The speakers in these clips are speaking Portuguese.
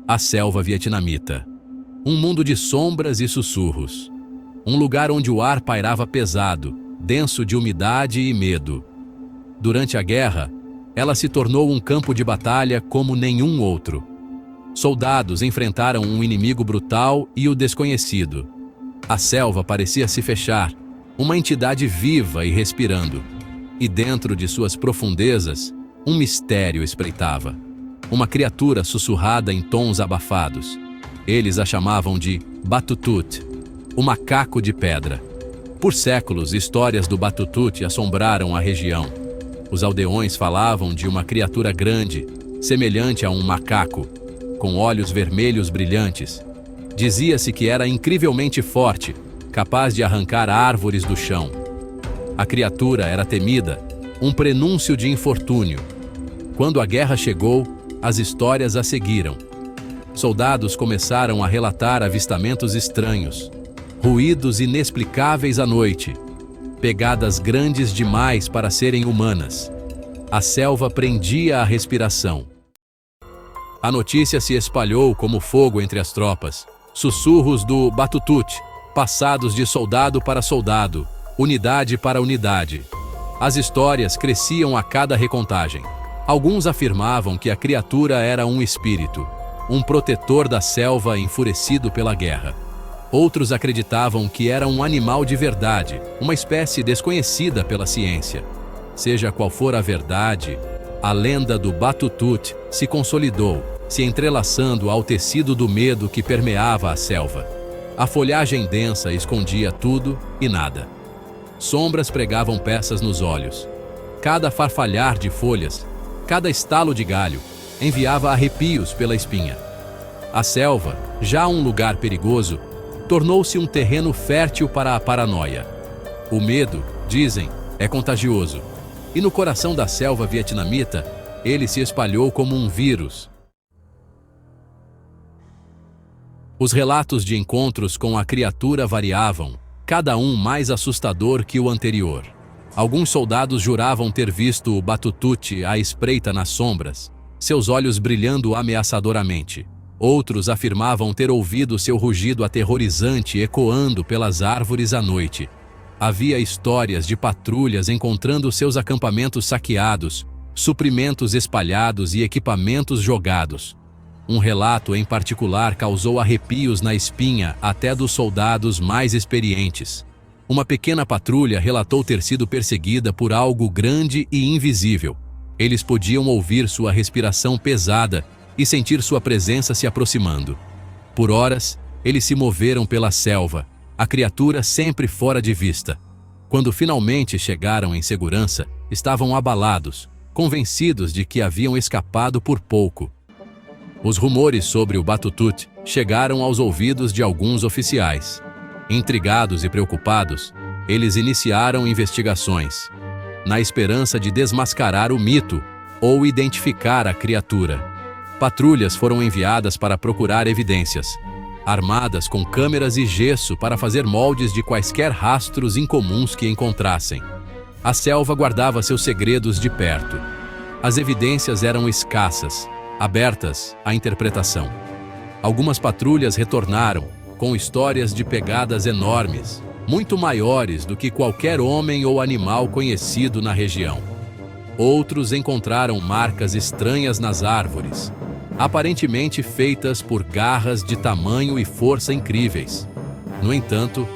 A selva vietnamita. Um mundo de sombras e sussurros. Um lugar onde o ar pairava pesado, denso de umidade e medo. Durante a guerra, ela se tornou um campo de batalha como nenhum outro. Soldados enfrentaram um inimigo brutal e o desconhecido. A selva parecia se fechar, uma entidade viva e respirando. E dentro de suas profundezas, um mistério espreitava. Uma criatura sussurrada em tons abafados. Eles a chamavam de Batutut, o macaco de pedra. Por séculos, histórias do Batutut assombraram a região. Os aldeões falavam de uma criatura grande, semelhante a um macaco, com olhos vermelhos brilhantes. Dizia-se que era incrivelmente forte, capaz de arrancar árvores do chão. A criatura era temida, um prenúncio de infortúnio. Quando a guerra chegou, as histórias a seguiram. Soldados começaram a relatar avistamentos estranhos, ruídos inexplicáveis à noite, pegadas grandes demais para serem humanas. A selva prendia a respiração. A notícia se espalhou como fogo entre as tropas. Sussurros do Batutut, passados de soldado para soldado, unidade para unidade. As histórias cresciam a cada recontagem. Alguns afirmavam que a criatura era um espírito, um protetor da selva enfurecido pela guerra. Outros acreditavam que era um animal de verdade, uma espécie desconhecida pela ciência. Seja qual for a verdade, a lenda do Batutut se consolidou, se entrelaçando ao tecido do medo que permeava a selva. A folhagem densa escondia tudo e nada. Sombras pregavam peças nos olhos. Cada farfalhar de folhas, cada estalo de galho, enviava arrepios pela espinha. A selva, já um lugar perigoso, tornou-se um terreno fértil para a paranoia. O medo, dizem, é contagioso. E no coração da selva vietnamita, ele se espalhou como um vírus. Os relatos de encontros com a criatura variavam, cada um mais assustador que o anterior. Alguns soldados juravam ter visto o Batutut à espreita nas sombras, seus olhos brilhando ameaçadoramente. Outros afirmavam ter ouvido seu rugido aterrorizante ecoando pelas árvores à noite. Havia histórias de patrulhas encontrando seus acampamentos saqueados, suprimentos espalhados e equipamentos jogados. Um relato em particular causou arrepios na espinha até dos soldados mais experientes. Uma pequena patrulha relatou ter sido perseguida por algo grande e invisível. Eles podiam ouvir sua respiração pesada e sentir sua presença se aproximando. Por horas, eles se moveram pela selva, a criatura sempre fora de vista. Quando finalmente chegaram em segurança, estavam abalados, convencidos de que haviam escapado por pouco. Os rumores sobre o Batutut chegaram aos ouvidos de alguns oficiais. Intrigados e preocupados, eles iniciaram investigações, na esperança de desmascarar o mito ou identificar a criatura. Patrulhas foram enviadas para procurar evidências, armadas com câmeras e gesso para fazer moldes de quaisquer rastros incomuns que encontrassem. A selva guardava seus segredos de perto. As evidências eram escassas, abertas à interpretação. Algumas patrulhas retornaram com histórias de pegadas enormes, muito maiores do que qualquer homem ou animal conhecido na região. Outros encontraram marcas estranhas nas árvores, aparentemente feitas por garras de tamanho e força incríveis. No entanto,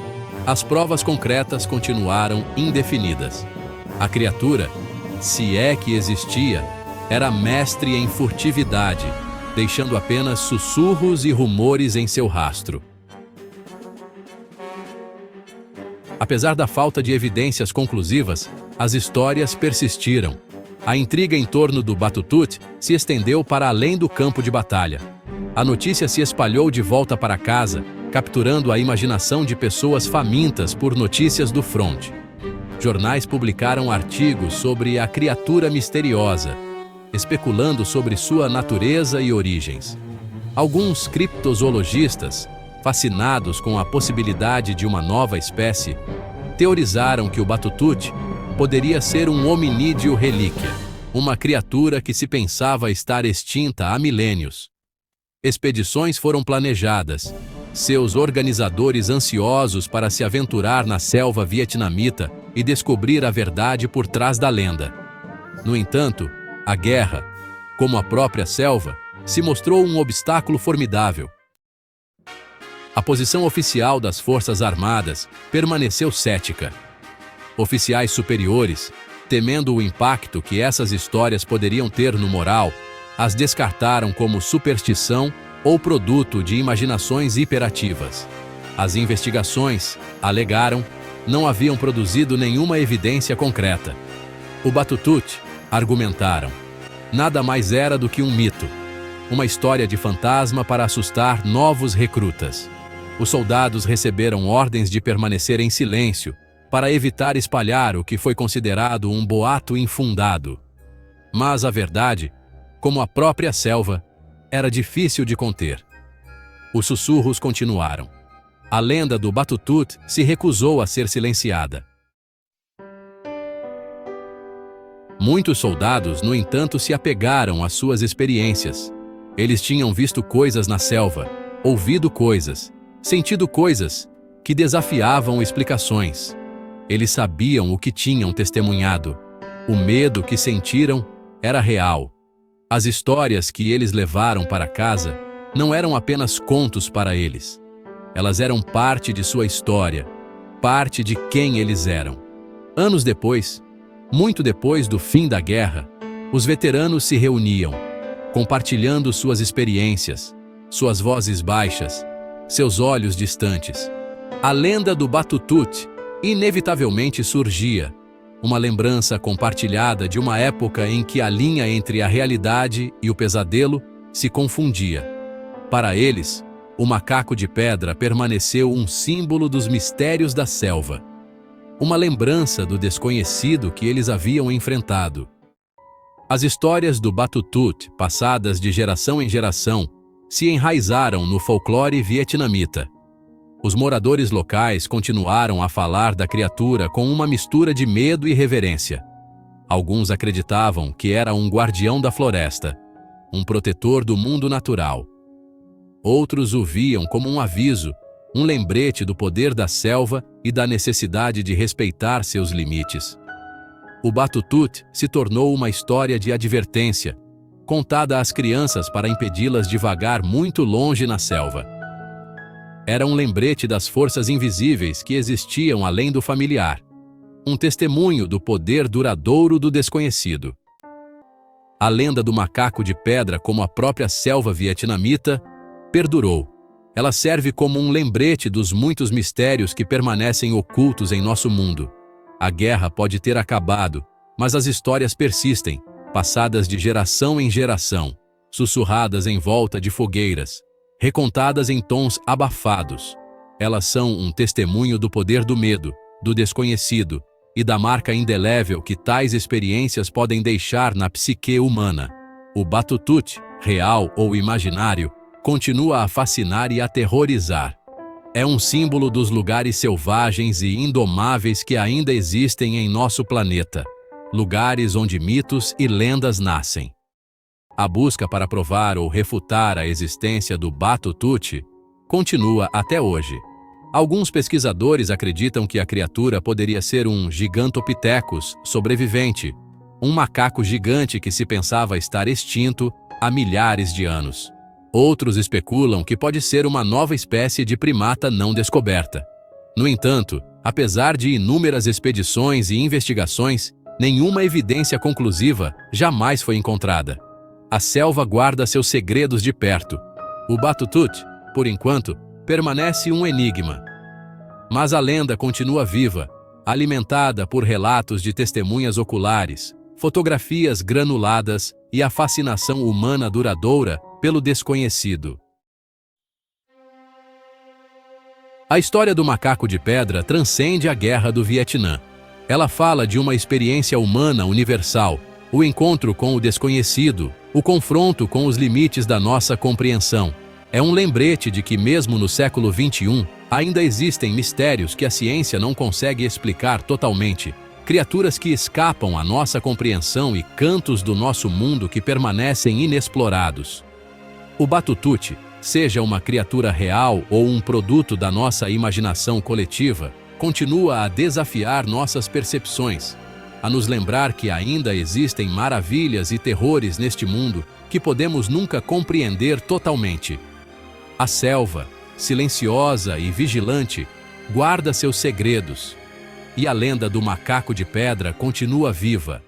as provas concretas continuaram indefinidas. A criatura, se é que existia, era mestre em furtividade, deixando apenas sussurros e rumores em seu rastro. Apesar da falta de evidências conclusivas, as histórias persistiram. A intriga em torno do Batutut se estendeu para além do campo de batalha. A notícia se espalhou de volta para casa, capturando a imaginação de pessoas famintas por notícias do fronte. Jornais publicaram artigos sobre a criatura misteriosa, especulando sobre sua natureza e origens. Alguns criptozoologistas, fascinados com a possibilidade de uma nova espécie, teorizaram que o Batutut poderia ser um hominídeo relíquia, uma criatura que se pensava estar extinta há milênios. Expedições foram planejadas, seus organizadores ansiosos para se aventurar na selva vietnamita e descobrir a verdade por trás da lenda. No entanto, a guerra, como a própria selva, se mostrou um obstáculo formidável. A posição oficial das Forças Armadas permaneceu cética. Oficiais superiores, temendo o impacto que essas histórias poderiam ter no moral, as descartaram como superstição ou produto de imaginações hiperativas. As investigações, alegaram, não haviam produzido nenhuma evidência concreta. O Batutut, argumentaram, nada mais era do que um mito, uma história de fantasma para assustar novos recrutas. Os soldados receberam ordens de permanecer em silêncio, para evitar espalhar o que foi considerado um boato infundado. Mas a verdade, como a própria selva, era difícil de conter. Os sussurros continuaram. A lenda do Batutut se recusou a ser silenciada. Muitos soldados, no entanto, se apegaram às suas experiências. Eles tinham visto coisas na selva, ouvido coisas, sentido coisas que desafiavam explicações. Eles sabiam o que tinham testemunhado. O medo que sentiram era real. As histórias que eles levaram para casa não eram apenas contos para eles. Elas eram parte de sua história, parte de quem eles eram. Anos depois, muito depois do fim da guerra, os veteranos se reuniam, compartilhando suas experiências, suas vozes baixas, seus olhos distantes. A lenda do Batutut inevitavelmente surgia, uma lembrança compartilhada de uma época em que a linha entre a realidade e o pesadelo se confundia. Para eles, o macaco de pedra permaneceu um símbolo dos mistérios da selva, uma lembrança do desconhecido que eles haviam enfrentado. As histórias do Batutut, passadas de geração em geração, se enraizaram no folclore vietnamita. Os moradores locais continuaram a falar da criatura com uma mistura de medo e reverência. Alguns acreditavam que era um guardião da floresta, um protetor do mundo natural. Outros o viam como um aviso, um lembrete do poder da selva e da necessidade de respeitar seus limites. O Batutut se tornou uma história de advertência, contada às crianças para impedi-las de vagar muito longe na selva. Era um lembrete das forças invisíveis que existiam além do familiar, um testemunho do poder duradouro do desconhecido. A lenda do macaco de pedra, como a própria selva vietnamita, perdurou. Ela serve como um lembrete dos muitos mistérios que permanecem ocultos em nosso mundo. A guerra pode ter acabado, mas as histórias persistem, passadas de geração em geração, sussurradas em volta de fogueiras, recontadas em tons abafados. Elas são um testemunho do poder do medo, do desconhecido e da marca indelével que tais experiências podem deixar na psique humana. O Batutut, real ou imaginário, continua a fascinar e aterrorizar. É um símbolo dos lugares selvagens e indomáveis que ainda existem em nosso planeta, lugares onde mitos e lendas nascem. A busca para provar ou refutar a existência do Batutut continua até hoje. Alguns pesquisadores acreditam que a criatura poderia ser um Gigantopithecus sobrevivente, um macaco gigante que se pensava estar extinto há milhares de anos. Outros especulam que pode ser uma nova espécie de primata não descoberta. No entanto, apesar de inúmeras expedições e investigações, nenhuma evidência conclusiva jamais foi encontrada. A selva guarda seus segredos de perto. O Batutut, por enquanto, permanece um enigma. Mas a lenda continua viva, alimentada por relatos de testemunhas oculares, fotografias granuladas e a fascinação humana duradoura pelo desconhecido. A história do macaco de pedra transcende a Guerra do Vietnã. Ela fala de uma experiência humana universal, o encontro com o desconhecido, o confronto com os limites da nossa compreensão. É um lembrete de que mesmo no século XXI, ainda existem mistérios que a ciência não consegue explicar totalmente, criaturas que escapam à nossa compreensão e cantos do nosso mundo que permanecem inexplorados. O Batutute, seja uma criatura real ou um produto da nossa imaginação coletiva, continua a desafiar nossas percepções, a nos lembrar que ainda existem maravilhas e terrores neste mundo que podemos nunca compreender totalmente. A selva, silenciosa e vigilante, guarda seus segredos, e a lenda do macaco de pedra continua viva,